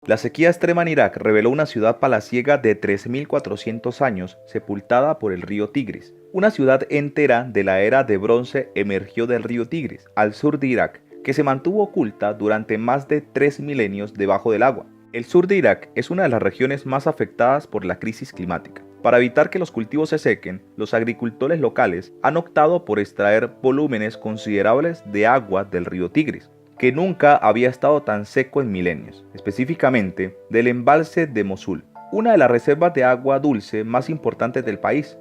La sequía extrema en Irak reveló una ciudad palaciega de 3.400 años sepultada por el río Tigris. Una ciudad entera de la era de bronce emergió del río Tigris, al sur de Irak, que se mantuvo oculta durante más de 3 milenios debajo del agua. El sur de Irak es una de las regiones más afectadas por la crisis climática. Para evitar que los cultivos se sequen, los agricultores locales han optado por extraer volúmenes considerables de agua del río Tigris, que nunca había estado tan seco en milenios, específicamente del embalse de Mosul, una de las reservas de agua dulce más importantes del país.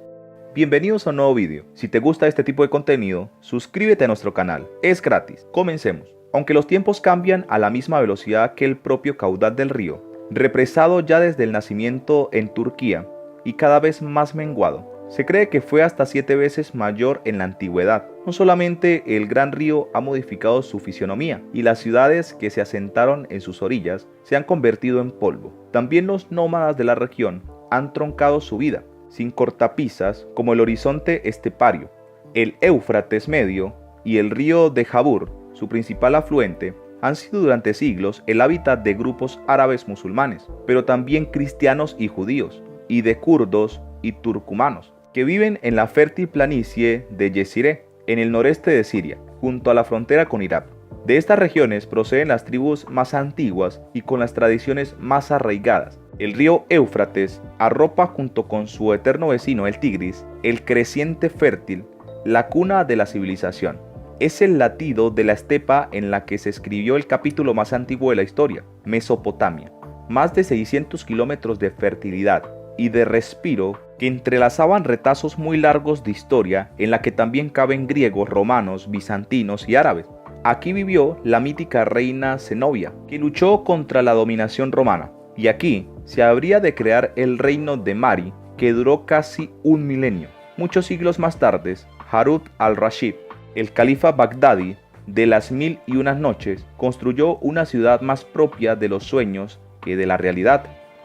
Bienvenidos a un nuevo vídeo. Si te gusta este tipo de contenido, suscríbete a nuestro canal. Es gratis. Comencemos. Aunque los tiempos cambian a la misma velocidad que el propio caudal del río, represado ya desde el nacimiento en Turquía y cada vez más menguado, se cree que fue hasta 7 veces mayor en la antigüedad. No solamente el gran río ha modificado su fisionomía y las ciudades que se asentaron en sus orillas se han convertido en polvo, también los nómadas de la región han troncado su vida, sin cortapisas como el horizonte estepario. El Éufrates medio y el río de Jabur, su principal afluente, han sido durante siglos el hábitat de grupos árabes musulmanes, pero también cristianos y judíos, y de kurdos y turcumanos, que viven en la fértil planicie de Yeziré, en el noreste de Siria, junto a la frontera con Irak. De estas regiones proceden las tribus más antiguas y con las tradiciones más arraigadas. El río Éufrates arropa junto con su eterno vecino el Tigris, el creciente fértil, la cuna de la civilización. Es el latido de la estepa en la que se escribió el capítulo más antiguo de la historia, Mesopotamia. Más de 600 kilómetros de fertilidad y de respiro que entrelazaban retazos muy largos de historia en la que también caben griegos, romanos, bizantinos y árabes. Aquí vivió la mítica reina Zenobia, que luchó contra la dominación romana, y aquí se habría de crear el reino de Mari, que duró casi un milenio. Muchos siglos más tarde, Harun al-Rashid, el califa bagdadi de las 1001 noches, construyó una ciudad más propia de los sueños que de la realidad,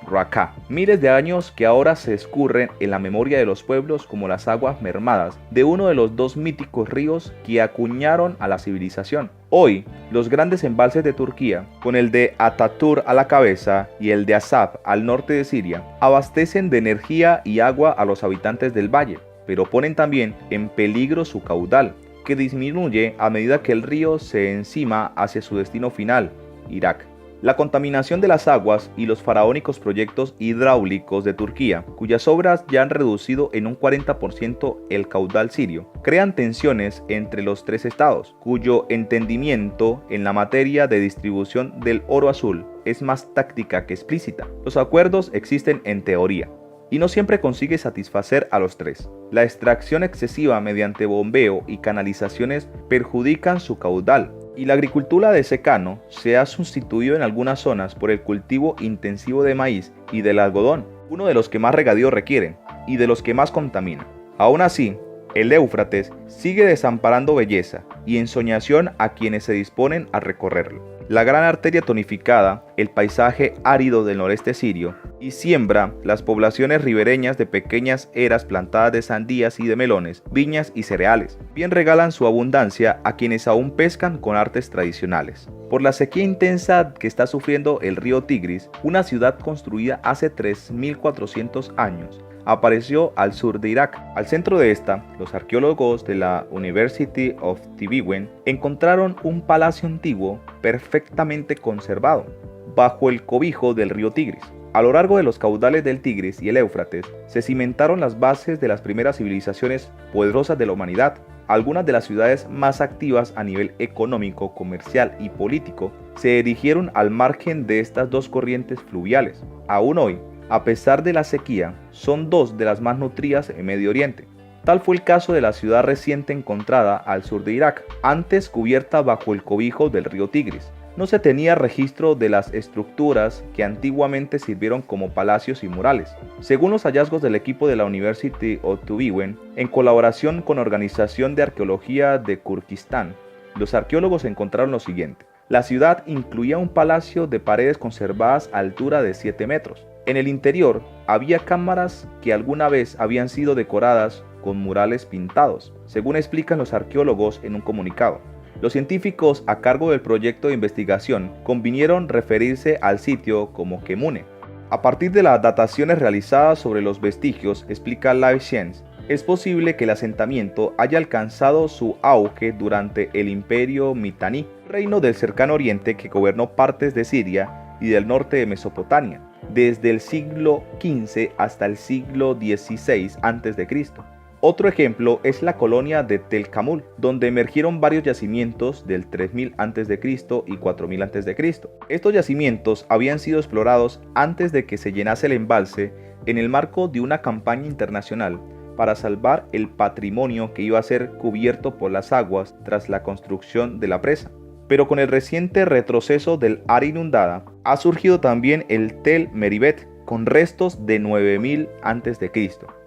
Raqqa. Miles de años que ahora se escurren en la memoria de los pueblos como las aguas mermadas de uno de los dos míticos ríos que acuñaron a la civilización. Hoy, los grandes embalses de Turquía, con el de Ataturk a la cabeza y el de Asab al norte de Siria, abastecen de energía y agua a los habitantes del valle, pero ponen también en peligro su caudal, que disminuye a medida que el río se encima hacia su destino final, Irak. La contaminación de las aguas y los faraónicos proyectos hidráulicos de Turquía, cuyas obras ya han reducido en un 40% el caudal sirio, crean tensiones entre los tres estados, cuyo entendimiento en la materia de distribución del oro azul es más táctica que explícita. Los acuerdos existen en teoría, y no siempre consigue satisfacer a los tres. La extracción excesiva mediante bombeo y canalizaciones perjudican su caudal, y la agricultura de secano se ha sustituido en algunas zonas por el cultivo intensivo de maíz y del algodón, uno de los que más regadío requieren y de los que más contamina. Aún así, el Éufrates sigue desamparando belleza y ensoñación a quienes se disponen a recorrerlo. La gran arteria tonificada, el paisaje árido del noreste sirio, y siembra las poblaciones ribereñas de pequeñas eras plantadas de sandías y de melones, viñas y cereales. Bien regalan su abundancia a quienes aún pescan con artes tradicionales. Por la sequía intensa que está sufriendo el río Tigris, una ciudad construida hace 3.400 años, apareció al sur de Irak. Al centro de esta, los arqueólogos de la University of Tübingen encontraron un palacio antiguo perfectamente conservado, bajo el cobijo del río Tigris. A lo largo de los caudales del Tigris y el Éufrates se cimentaron las bases de las primeras civilizaciones poderosas de la humanidad. Algunas de las ciudades más activas a nivel económico, comercial y político se erigieron al margen de estas dos corrientes fluviales. Aún hoy, a pesar de la sequía, son dos de las más nutridas en Medio Oriente. Tal fue el caso de la ciudad reciente encontrada al sur de Irak, antes cubierta bajo el cobijo del río Tigris. No se tenía registro de las estructuras que antiguamente sirvieron como palacios y murales. Según los hallazgos del equipo de la University of Tübingen, en colaboración con la Organización de Arqueología de Kirguistán, los arqueólogos encontraron lo siguiente. La ciudad incluía un palacio de paredes conservadas a altura de 7 metros. En el interior había cámaras que alguna vez habían sido decoradas con murales pintados, según explican los arqueólogos en un comunicado. Los científicos a cargo del proyecto de investigación convinieron referirse al sitio como Kemune. A partir de las dataciones realizadas sobre los vestigios, explica Life Science, es posible que el asentamiento haya alcanzado su auge durante el Imperio Mitanni, reino del cercano oriente que gobernó partes de Siria y del norte de Mesopotamia, desde el siglo XV hasta el siglo XVI a.C. Otro ejemplo es la colonia de Tel Kamul, donde emergieron varios yacimientos del 3000 a.C. y 4000 a.C. Estos yacimientos habían sido explorados antes de que se llenase el embalse en el marco de una campaña internacional para salvar el patrimonio que iba a ser cubierto por las aguas tras la construcción de la presa. Pero con el reciente retroceso del área inundada, ha surgido también el Tel Meribet, con restos de 9000 a.C.,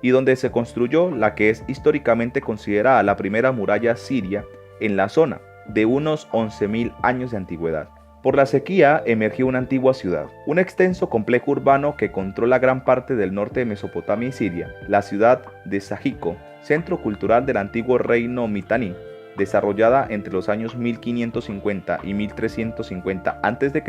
y donde se construyó la que es históricamente considerada la primera muralla siria en la zona, de unos 11.000 años de antigüedad. Por la sequía emergió una antigua ciudad, un extenso complejo urbano que controla gran parte del norte de Mesopotamia y Siria, la ciudad de Sajico, centro cultural del antiguo reino Mitanni, desarrollada entre los años 1550 y 1350 a.C.,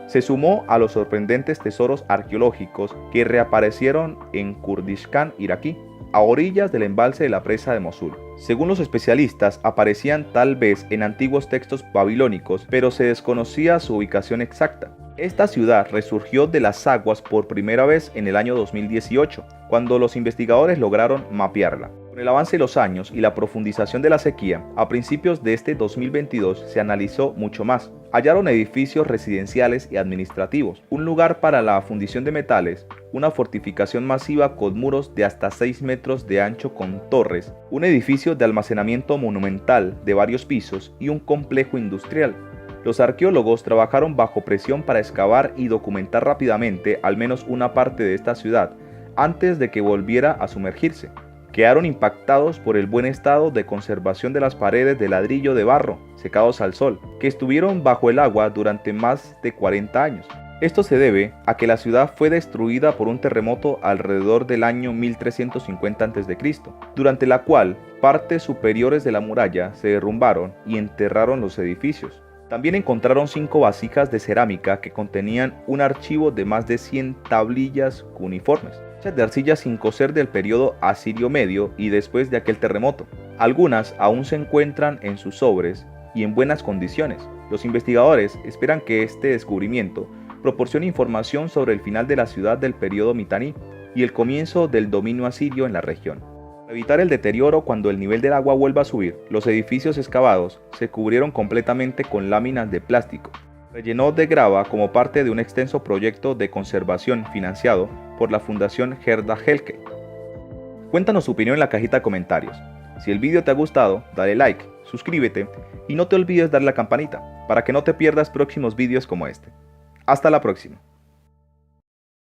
se sumó a los sorprendentes tesoros arqueológicos que reaparecieron en Kurdistán iraquí, a orillas del embalse de la presa de Mosul. Según los especialistas, aparecían tal vez en antiguos textos babilónicos, pero se desconocía su ubicación exacta. Esta ciudad resurgió de las aguas por primera vez en el año 2018, cuando los investigadores lograron mapearla. Con el avance de los años y la profundización de la sequía, a principios de este 2022 se analizó mucho más. Hallaron edificios residenciales y administrativos, un lugar para la fundición de metales, una fortificación masiva con muros de hasta 6 metros de ancho con torres, un edificio de almacenamiento monumental de varios pisos y un complejo industrial. Los arqueólogos trabajaron bajo presión para excavar y documentar rápidamente al menos una parte de esta ciudad antes de que volviera a sumergirse. Quedaron impactados por el buen estado de conservación de las paredes de ladrillo de barro, secados al sol, que estuvieron bajo el agua durante más de 40 años. Esto se debe a que la ciudad fue destruida por un terremoto alrededor del año 1350 a.C., durante la cual partes superiores de la muralla se derrumbaron y enterraron los edificios. También encontraron 5 vasijas de cerámica que contenían un archivo de más de 100 tablillas cuneiformes, hechas de arcilla sin cocer del periodo asirio medio y después de aquel terremoto. Algunas aún se encuentran en sus sobres y en buenas condiciones. Los investigadores esperan que este descubrimiento proporcione información sobre el final de la ciudad del periodo Mitanni y el comienzo del dominio asirio en la región. Para evitar el deterioro cuando el nivel del agua vuelva a subir, los edificios excavados se cubrieron completamente con láminas de plástico, relleno de grava como parte de un extenso proyecto de conservación financiado por la Fundación Gerda Helke. Cuéntanos su opinión en la cajita de comentarios. Si el vídeo te ha gustado, dale like, suscríbete y no te olvides darle a la campanita para que no te pierdas próximos vídeos como este. Hasta la próxima.